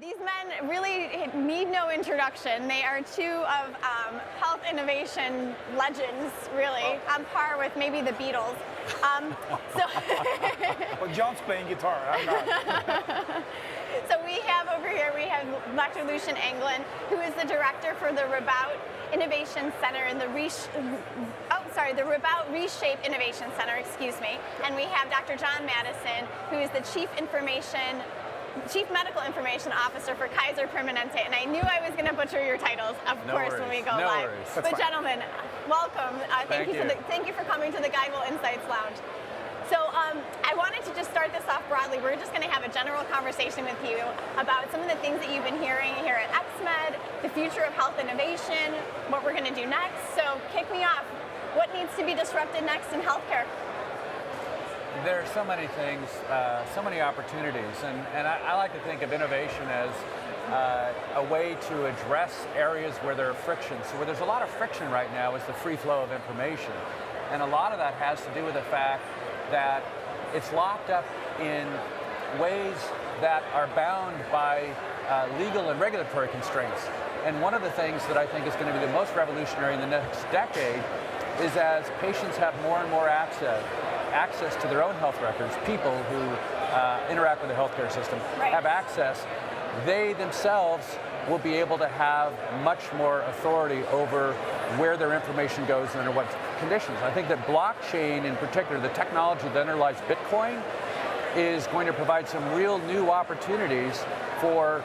These men really need no introduction. They are two of health innovation legends, really, on par with maybe the Beatles. Well, John's playing guitar, I'm not. So we have over here, we have Dr. Lucien Engelen, who is the director for the Rabout Innovation Center in the the Rabout Reshape Innovation Center, excuse me. And we have Dr. John Mattison, who is the Chief Medical Information Officer for Kaiser Permanente. And I knew I was going to butcher your titles, of course, when we go live. But gentlemen, welcome. Thank you for coming to the Geibel Insights Lounge. So I wanted to just start this off broadly. We're just going to have a general conversation with you about some of the things that you've been hearing here at xMed, the future of health innovation, what we're going to do next. So kick me off. What needs to be disrupted next in healthcare? There are so many things, so many opportunities, and I like to think of innovation as a way to address areas where there are frictions. So where there's a lot of friction right now is the free flow of information. And a lot of that has to do with the fact that it's locked up in ways that are bound by legal and regulatory constraints. And one of the things that I think is going to be the most revolutionary in the next decade is as patients have more and more access to their own health records, people who interact with the healthcare system have access, they themselves will be able to have much more authority over where their information goes and under what conditions. I think that blockchain in particular, the technology that underlies Bitcoin, is going to provide some real new opportunities for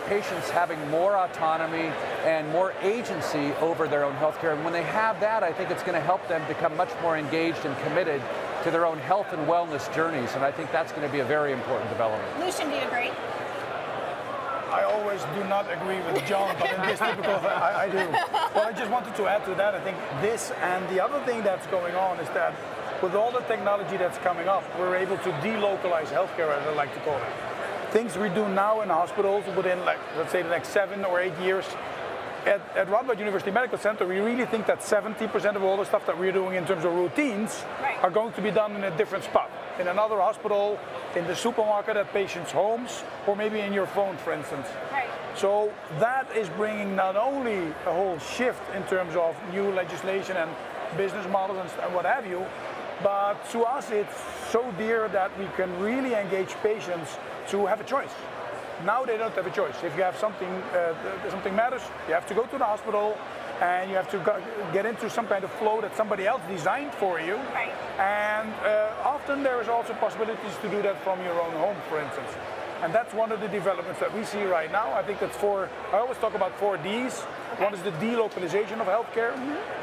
patients having more autonomy and more agency over their own healthcare. And when they have that, I think it's going to help them become much more engaged and committed to their own health and wellness journeys. And I think that's going to be a very important development. Lucien, do you agree? I always do not agree with John, but in this typical, I do. Well, I just wanted to add to that. I think this and the other thing that's going on is that with all the technology that's coming up, we're able to delocalize healthcare, as I like to call it. Things we do now in hospitals within, like, let's say, the next 7 or 8 years. At Radboud University Medical Center, we really think that 70% of all the stuff that we're doing in terms of routines are going to be done in a different spot. In another hospital, in the supermarket, at patients' homes, or maybe in your phone, for instance. So that is bringing not only a whole shift in terms of new legislation and business models and what have you, but to us it's so dear that we can really engage patients to have a choice. Now they don't have a choice. If you have something matters, you have to go to the hospital and you have to get into some kind of flow that somebody else designed for you. And often there is also possibilities to do that from your own home, for instance. And that's one of the developments that we see right now. I think that's I always talk about 4 Ds. One is the delocalization of healthcare,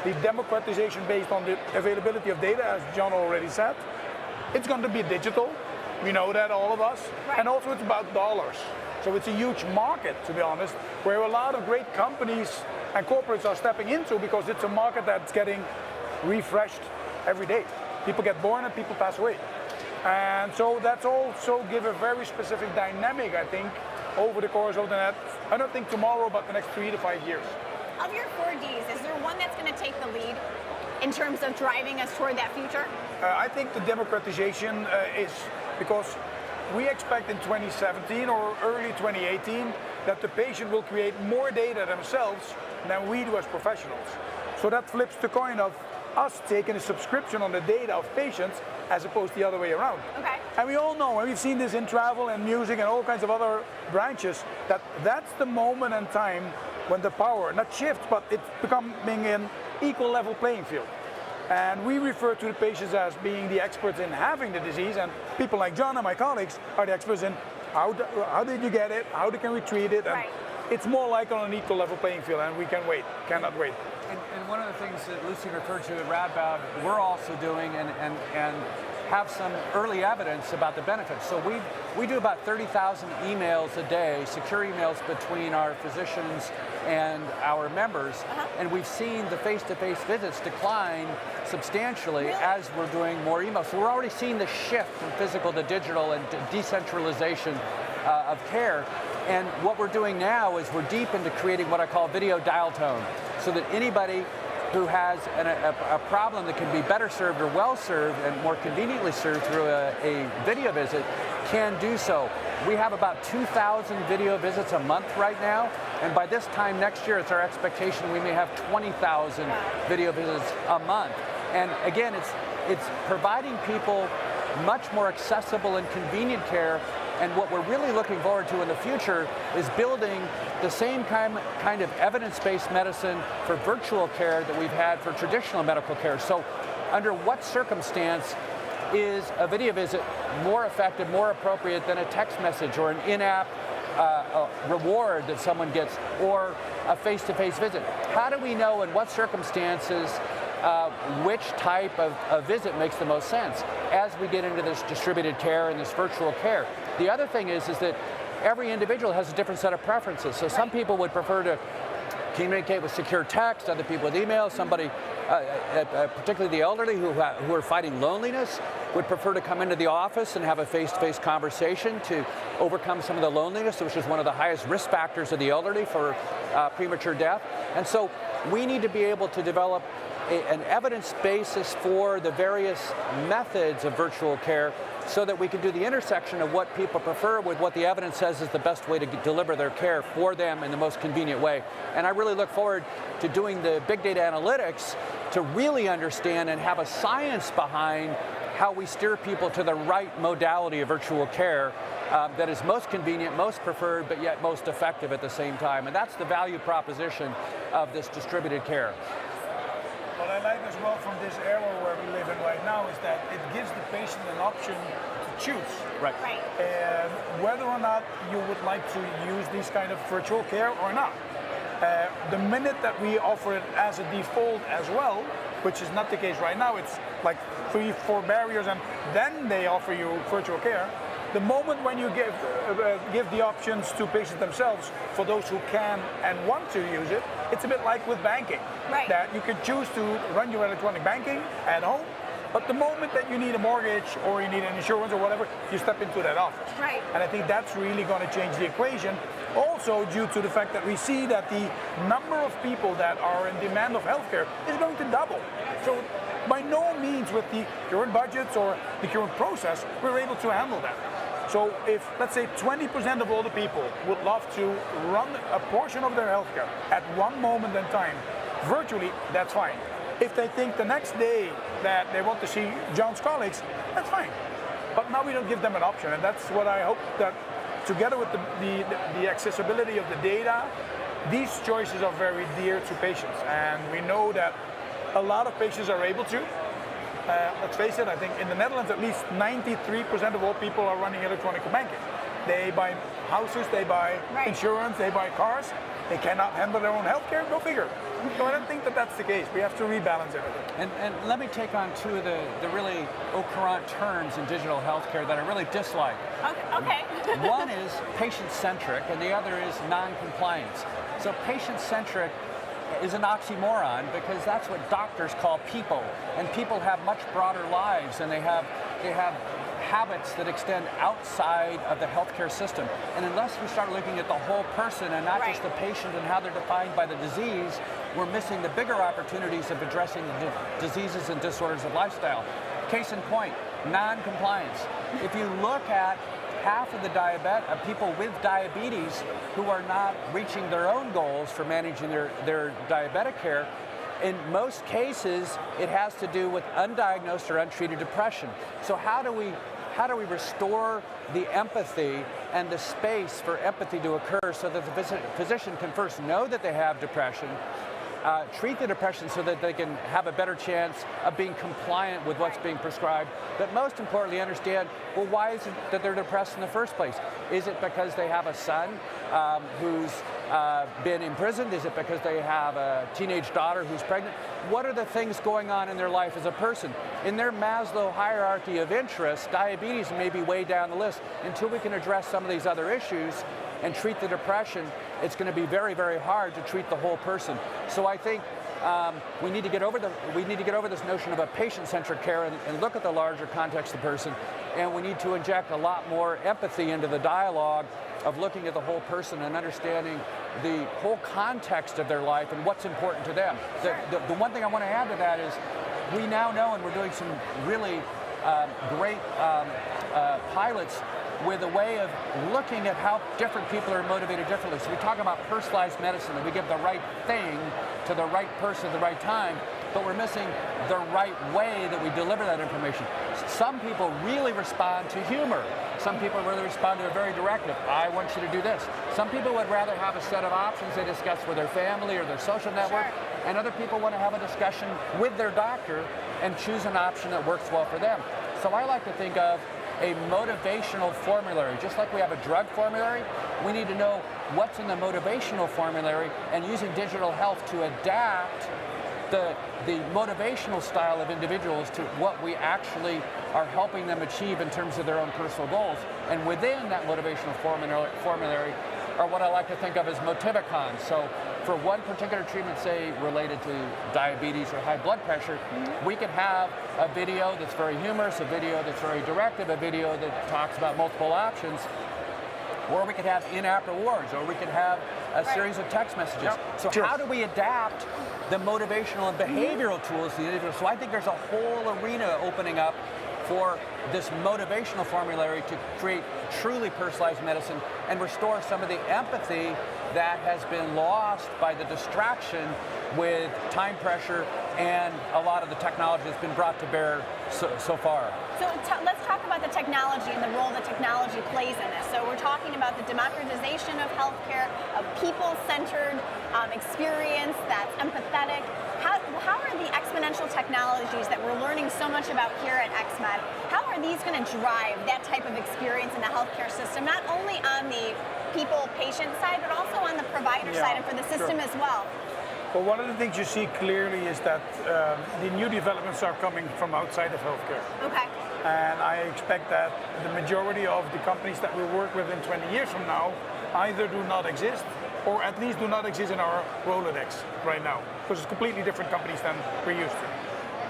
the democratization based on the availability of data, as John already said. It's going to be digital. We know that, all of us. And also it's about dollars. So it's a huge market, to be honest, where a lot of great companies and corporates are stepping into, because it's a market that's getting refreshed every day. People get born and people pass away. And so that's also give a very specific dynamic, I think, over the course of the next, I don't think tomorrow, but the next 3 to 5 years. Of your 4 Ds, is there one that's going to take the lead in terms of driving us toward that future? I think the democratization is because we expect in 2017 or early 2018 that the patient will create more data themselves than we do as professionals. So that flips the coin of us taking a subscription on the data of patients as opposed to the other way around. And we all know, and we've seen this in travel and music and all kinds of other branches, that that's the moment in time when the power, not shifts, but it's becoming an equal level playing field. And we refer to the patients as being the experts in having the disease, and people like John and my colleagues are the experts in how did you get it, how can we treat it, and it's more like on an equal level playing field, and we cannot wait. And one of the things that Lucien referred to at Radboud, we're also doing and have some early evidence about the benefits. So we do about 30,000 emails a day, secure emails between our physicians and our members, and we've seen the face-to-face visits decline substantially as we're doing more emails. So we're already seeing the shift from physical to digital and decentralization of care. And what we're doing now is we're deep into creating what I call video dial tone, so that anybody who has a problem that can be better served or well served and more conveniently served through a video visit can do so. We have about 2,000 video visits a month right now, and by this time next year, it's our expectation we may have 20,000 video visits a month. And again, it's providing people much more accessible and convenient care. And what we're really looking forward to in the future is building the same kind of evidence-based medicine for virtual care that we've had for traditional medical care. So under what circumstance is a video visit more effective, more appropriate than a text message or an in-app reward that someone gets, or a face-to-face visit? How do we know in what circumstances which type of visit makes the most sense as we get into this distributed care and this virtual care? The other thing is that every individual has a different set of preferences. So some people would prefer to communicate with secure text, other people with email. Somebody, particularly the elderly who are fighting loneliness, would prefer to come into the office and have a face-to-face conversation to overcome some of the loneliness, which is one of the highest risk factors of the elderly for premature death. And so we need to be able to develop an evidence basis for the various methods of virtual care so that we can do the intersection of what people prefer with what the evidence says is the best way to deliver their care for them in the most convenient way. And I really look forward to doing the big data analytics to really understand and have a science behind how we steer people to the right modality of virtual care that is most convenient, most preferred, but yet most effective at the same time. And that's the value proposition of this distributed care. What I like as well from this era where we live in right now is that it gives the patient an option to choose. Right. And whether or not you would like to use these kind of virtual care or not. The minute that we offer it as a default as well, which is not the case right now, it's like 3-4 barriers and then they offer you virtual care. The moment when you give the options to patients themselves, for those who can and want to use it, it's a bit like with banking. Right. That you can choose to run your electronic banking at home, but the moment that you need a mortgage or you need an insurance or whatever, you step into that office. Right. And I think that's really going to change the equation. Also due to the fact that we see that the number of people that are in demand of healthcare is going to double. So by no means with the current budgets or the current process, we're able to handle that. So if, let's say, 20% of all the people would love to run a portion of their healthcare at one moment in time, virtually, that's fine. If they think the next day that they want to see John's colleagues, that's fine. But now we don't give them an option, and that's what I hope that together with the accessibility of the data, these choices are very dear to patients. And we know that a lot of patients are able to. Let's face it, I think in the Netherlands at least 93% of all people are running electronic banking. They buy houses, they buy insurance, they buy cars. They cannot handle their own healthcare, go figure. So I don't think that that's the case. We have to rebalance everything. And let me take on two of the really au courant terms in digital healthcare that I really dislike. Okay. One is patient-centric and the other is non-compliance. So patient-centric is an oxymoron because that's what doctors call people, and people have much broader lives and they have habits that extend outside of the healthcare system. And unless we start looking at the whole person and not just the patient and how they're defined by the disease, we're missing the bigger opportunities of addressing the diseases and disorders of lifestyle. Case in point, non-compliance. If you look at half of the people with diabetes who are not reaching their own goals for managing their diabetic care, in most cases, it has to do with undiagnosed or untreated depression. So how do we restore the empathy and the space for empathy to occur so that the physician can first know that they have depression, treat the depression so that they can have a better chance of being compliant with what's being prescribed, but most importantly understand, well, why is it that they're depressed in the first place? Is it because they have a son who's been imprisoned? Is it because they have a teenage daughter who's pregnant? What are the things going on in their life as a person? In their Maslow hierarchy of interests, diabetes may be way down the list. Until we can address some of these other issues and treat the depression, it's going to be very, very hard to treat the whole person. So I think we need to get over this notion of a patient-centric care and look at the larger context of the person. And we need to inject a lot more empathy into the dialogue of looking at the whole person and understanding the whole context of their life and what's important to them. The one thing I want to add to that is we now know, and we're doing some really great pilots with a way of looking at how different people are motivated differently. So we talk about personalized medicine, that we give the right thing to the right person at the right time, but we're missing the right way that we deliver that information. Some people really respond to humor. Some people really respond to a very directive, I want you to do this. Some people would rather have a set of options they discuss with their family or their social network, and other people want to have a discussion with their doctor and choose an option that works well for them. So I like to think of a motivational formulary. Just like we have a drug formulary, we need to know what's in the motivational formulary and using digital health to adapt the motivational style of individuals to what we actually are helping them achieve in terms of their own personal goals. And within that motivational formulary are what I like to think of as motivicons. So for one particular treatment, say related to diabetes or high blood pressure, we could have a video that's very humorous, a video that's very directive, a video that talks about multiple options, or we could have in-app rewards, or we could have a series of text messages. So how do we adapt the motivational and behavioral tools to the individual? So I think there's a whole arena opening up for this motivational formulary to create truly personalized medicine and restore some of the empathy that has been lost by the distraction with time pressure and a lot of the technology that's been brought to bear so far. So let's talk about the technology and the role that technology plays in this. So we're talking about the democratization of healthcare, a people-centered experience that's empathetic. How are the exponential technologies that we're learning so much about here at xMed, how are these going to drive that type of experience in the healthcare system, not only on the people-patient side, but also on the provider side and for the system as well? Well, one of the things you see clearly is that the new developments are coming from outside of healthcare. Okay. And I expect that the majority of the companies that we work with in 20 years from now either do not exist or at least do not exist in our Rolodex right now, because it's completely different companies than we're used to.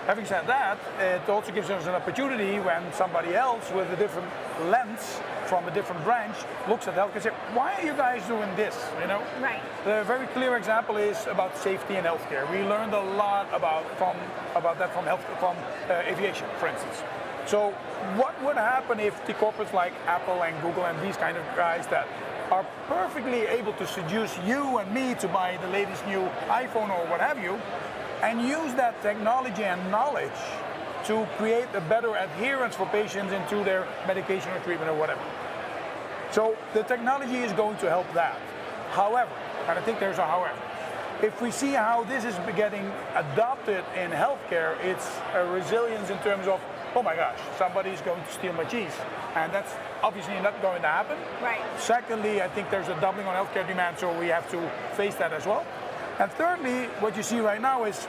Having said that, it also gives us an opportunity when somebody else with a different lens from a different branch looks at healthcare and says, why are you guys doing this? You know? Right. The very clear example is about safety in healthcare. We learned a lot about that from aviation, for instance. So what would happen if the corporates like Apple and Google and these kind of guys that are perfectly able to seduce you and me to buy the latest new iPhone or what have you, and use that technology and knowledge to create a better adherence for patients into their medication or treatment or whatever. So the technology is going to help that. However, and I think there's a however, if we see how this is getting adopted in healthcare, it's a resilience in terms of, oh my gosh, somebody's going to steal my cheese. And that's obviously not going to happen. Right. Secondly, I think there's a doubling on healthcare demand, so we have to face that as well. And thirdly, what you see right now is,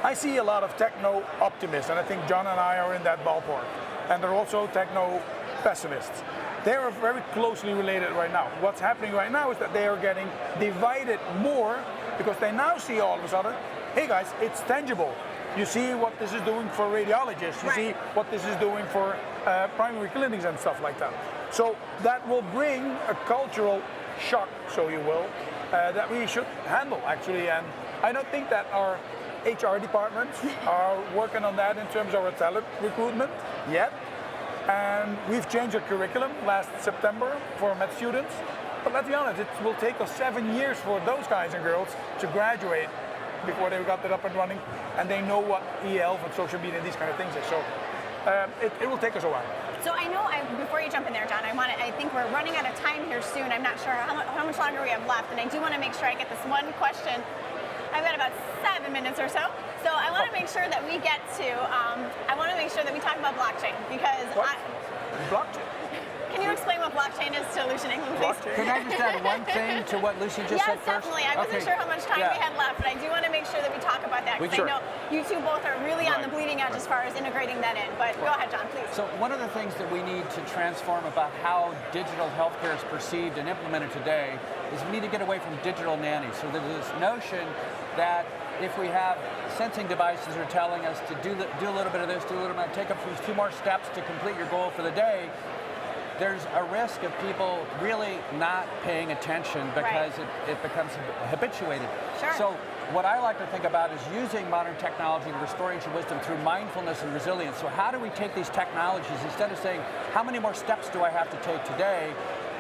I see a lot of techno-optimists, and I think John and I are in that ballpark. And they're also techno-pessimists. They are very closely related right now. What's happening right now is that they are getting divided more because they now see all of a sudden, hey guys, it's tangible. You see what this is doing for radiologists. You see what this is doing for primary clinics and stuff like that. So that will bring a cultural shock, so you will, that we should handle actually. And I don't think that our HR departments are working on that in terms of our talent recruitment yet. And we've changed our curriculum last September for med students. But let's be honest, it will take us 7 years for those guys and girls to graduate before they got that up and running, and they know what e-health and social media and these kind of things is. So it will take us a while. So I know, before you jump in there, John, I think we're running out of time here soon. I'm not sure how much longer we have left, and I do want to make sure I get this one question. I've got about 7 minutes or so. So I want to make sure that we get to, I want to make sure that we talk about blockchain, because Blockchain? Can you explain what blockchain is to Lucien Engelen, please? Can I just add one thing to what Lucien just said first? Yes, definitely. I wasn't sure how much time we had left, but I do want to make sure that we talk about that, because I know you two both are really on the bleeding edge as far as integrating that in. But go ahead, John, please. So one of the things that we need to transform about how digital healthcare is perceived and implemented today is we need to get away from digital nannies. So there's this notion that if we have sensing devices that are telling us to do a little bit of this, do a little bit, take a few more steps to complete your goal for the day, there's a risk of people really not paying attention because it becomes habituated. Sure. So what I like to think about is using modern technology and restoring ancient wisdom through mindfulness and resilience. So how do we take these technologies, instead of saying, how many more steps do I have to take today,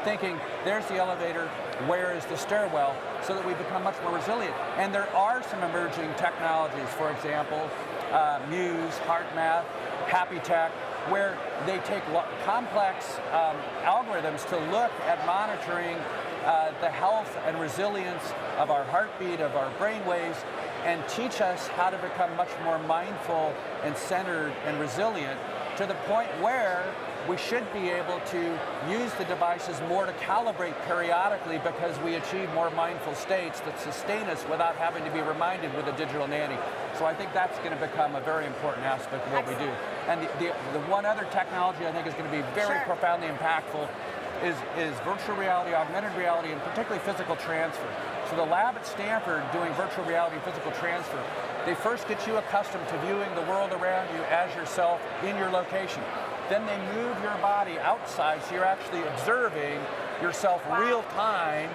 thinking, there's the elevator, where is the stairwell, so that we become much more resilient. And there are some emerging technologies, for example, Muse, HeartMath, Happy Tech, where they take complex algorithms to look at monitoring the health and resilience of our heartbeat, of our brain waves, and teach us how to become much more mindful and centered and resilient, to the point where we should be able to use the devices more to calibrate periodically, because we achieve more mindful states that sustain us without having to be reminded with a digital nanny. So I think that's going to become a very important aspect of what we do. And the one other technology I think is going to be very profoundly impactful is virtual reality, augmented reality, and particularly physical transfer. So the lab at Stanford doing virtual reality and physical transfer, they first get you accustomed to viewing the world around you as yourself in your location. Then they move your body outside, so you're actually observing yourself real time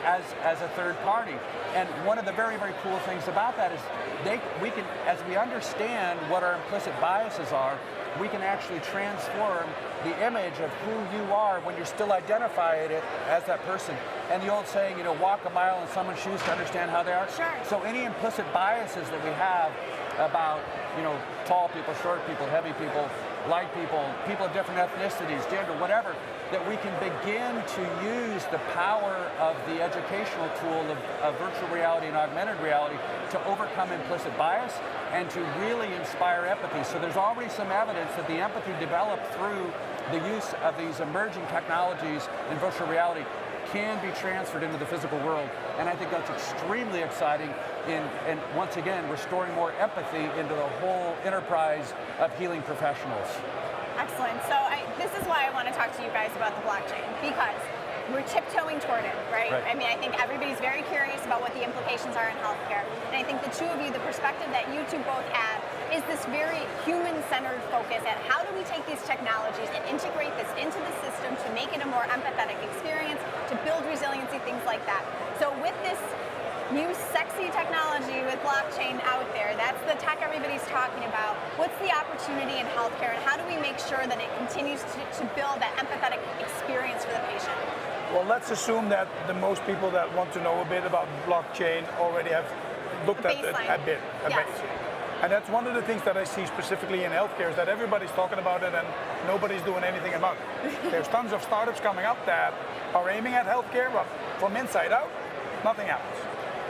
as a third party. And one of the very, very cool things about that is we can, as we understand what our implicit biases are, we can actually transform the image of who you are when you're still identifying it as that person. And the old saying, walk a mile in someone's shoes to understand how they are. Sure. So any implicit biases that we have about, tall people, short people, heavy people, light people, people of different ethnicities, gender, whatever, that we can begin to use the power of the educational tool of virtual reality and augmented reality to overcome implicit bias and to really inspire empathy. So there's already some evidence that the empathy developed through the use of these emerging technologies in virtual reality can be transferred into the physical world. And I think that's extremely exciting and once again, restoring more empathy into the whole enterprise of healing professionals. Excellent. So this is why I want to talk to you guys about the blockchain, because we're tiptoeing toward it, right? I mean, I think everybody's very curious about what the implications are in healthcare. And I think the two of you, the perspective that you two both have is this very human-centered focus at how do we take these technologies and integrate this into the system to make it a more empathetic experience, to build resiliency, things like that. So with this new sexy technology with blockchain out there, that's the tech everybody's talking about. What's the opportunity in healthcare, and how do we make sure that it continues to build that empathetic experience for the patient? Well, let's assume that the most people that want to know a bit about blockchain already have looked at it a bit. And that's one of the things that I see specifically in healthcare, is that everybody's talking about it and nobody's doing anything about it. There's tons of startups coming up that are aiming at healthcare, but from inside out, nothing happens.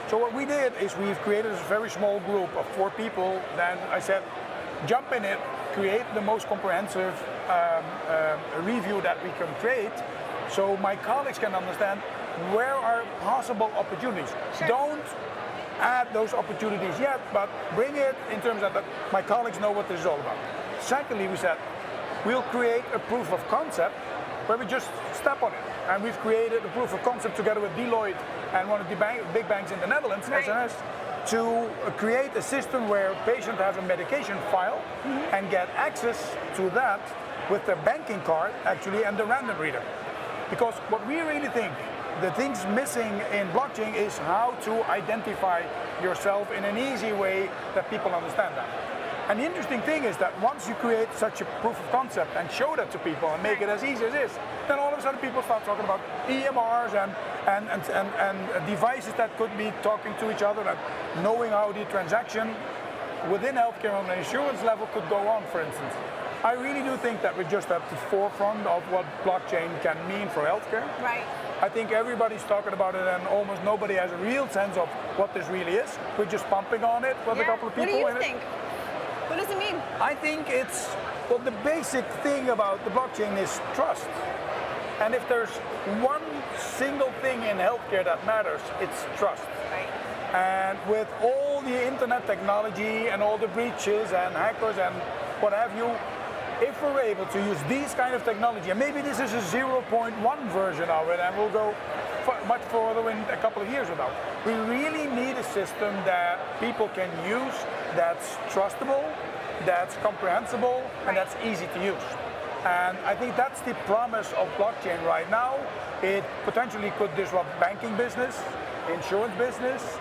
So what we did is we've created a very small group of 4 people. Then I said, jump in it, create the most comprehensive review that we can create, so my colleagues can understand where are possible opportunities. Sure. Don't add those opportunities yet, but bring it in terms of that my colleagues know what this is all about. Secondly, we said, we'll create a proof of concept where we just step on it. And we've created a proof of concept together with Deloitte and one of the big banks in the Netherlands, SNS, to create a system where a patient has a medication file and get access to that with their banking card, actually, and the random reader. Because what we really think, the things missing in blockchain is how to identify yourself in an easy way that people understand that. And the interesting thing is that once you create such a proof of concept and show that to people and make it as easy as this, then all of a sudden people start talking about EMRs and devices that could be talking to each other and knowing how the transaction within healthcare on an insurance level could go on, for instance. I really do think that we're just at the forefront of what blockchain can mean for healthcare. Right. I think everybody's talking about it and almost nobody has a real sense of what this really is. We're just pumping on it with a couple of people in it. What do you think? What does it mean? I think it's, well, the basic thing about the blockchain is trust. And if there's one single thing in healthcare that matters, it's trust. Right. And with all the internet technology and all the breaches and hackers and what have you, if we're able to use these kind of technology, and maybe this is a 0.1 version of it and we'll go much further in a couple of years without, we really need a system that people can use, that's trustable, that's comprehensible, and that's easy to use. And I think that's the promise of blockchain right now. It potentially could disrupt banking business, insurance business,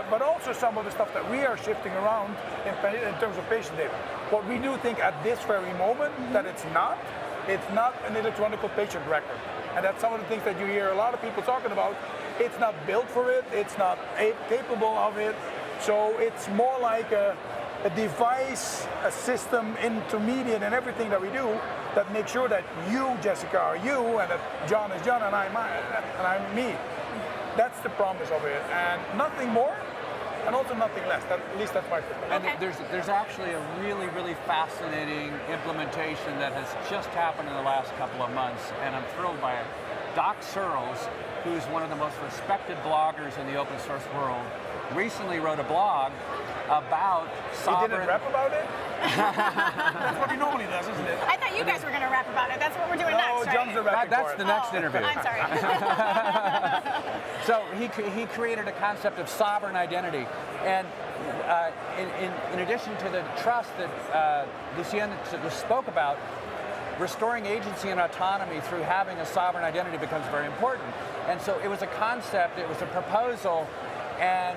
but also some of the stuff that we are shifting around in terms of patient data. What we do think at this very moment that it's not an electronic patient record. And that's some of the things that you hear a lot of people talking about. It's not built for it, it's not capable of it. So it's more like a device, a system, intermediate in everything that we do that makes sure that you, Jessica, are you, and that John is John, and I'm me. That's the promise of it, and nothing more, and also nothing less. At least that's my opinion. And there's actually a really, really fascinating implementation that has just happened in the last couple of months, and I'm thrilled by it. Doc Searles, who's one of the most respected bloggers in the open source world, recently wrote a blog about sovereign... He didn't rap about it? That's what he normally does, isn't it? I thought you guys were going to rap about it. That's what we're doing next, right? John's the rapping That's part. the next interview. I'm sorry. So he created a concept of sovereign identity, and in addition to the trust that Lucien spoke about, restoring agency and autonomy through having a sovereign identity becomes very important. And so it was a concept, it was a proposal, and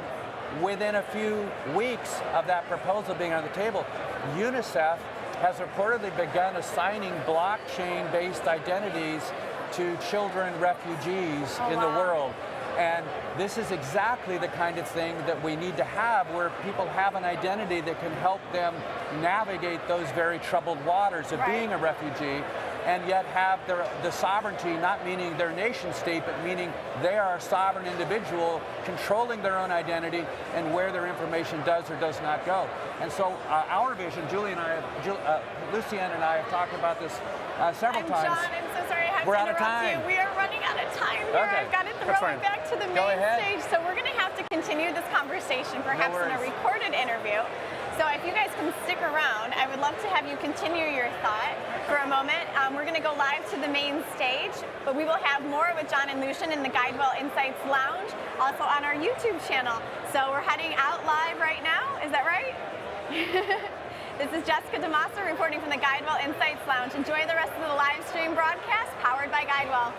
within a few weeks of that proposal being on the table, UNICEF has reportedly begun assigning blockchain-based identities to children refugees in the world. And this is exactly the kind of thing that we need to have, where people have an identity that can help them navigate those very troubled waters of being a refugee, and yet have the sovereignty, not meaning their nation state, but meaning they are a sovereign individual controlling their own identity and where their information does or does not go. And so our vision, Lucien and I have talked about this several times. John, I'm so sorry I have We're to out of interrupt time. you. We are running out of time here. Okay. I've got to throw it back to the main stage. So we're going to have to continue this conversation, perhaps in a recorded interview. So if you guys can stick around, I would love to have you continue your thought for a moment. We're going to go live to the main stage, but we will have more with John and Lucien in the GuideWell Insights Lounge, also on our YouTube channel. So we're heading out live right now. Is that right? This is Jessica DeMassa reporting from the GuideWell Insights Lounge. Enjoy the rest of the live stream broadcast powered by GuideWell.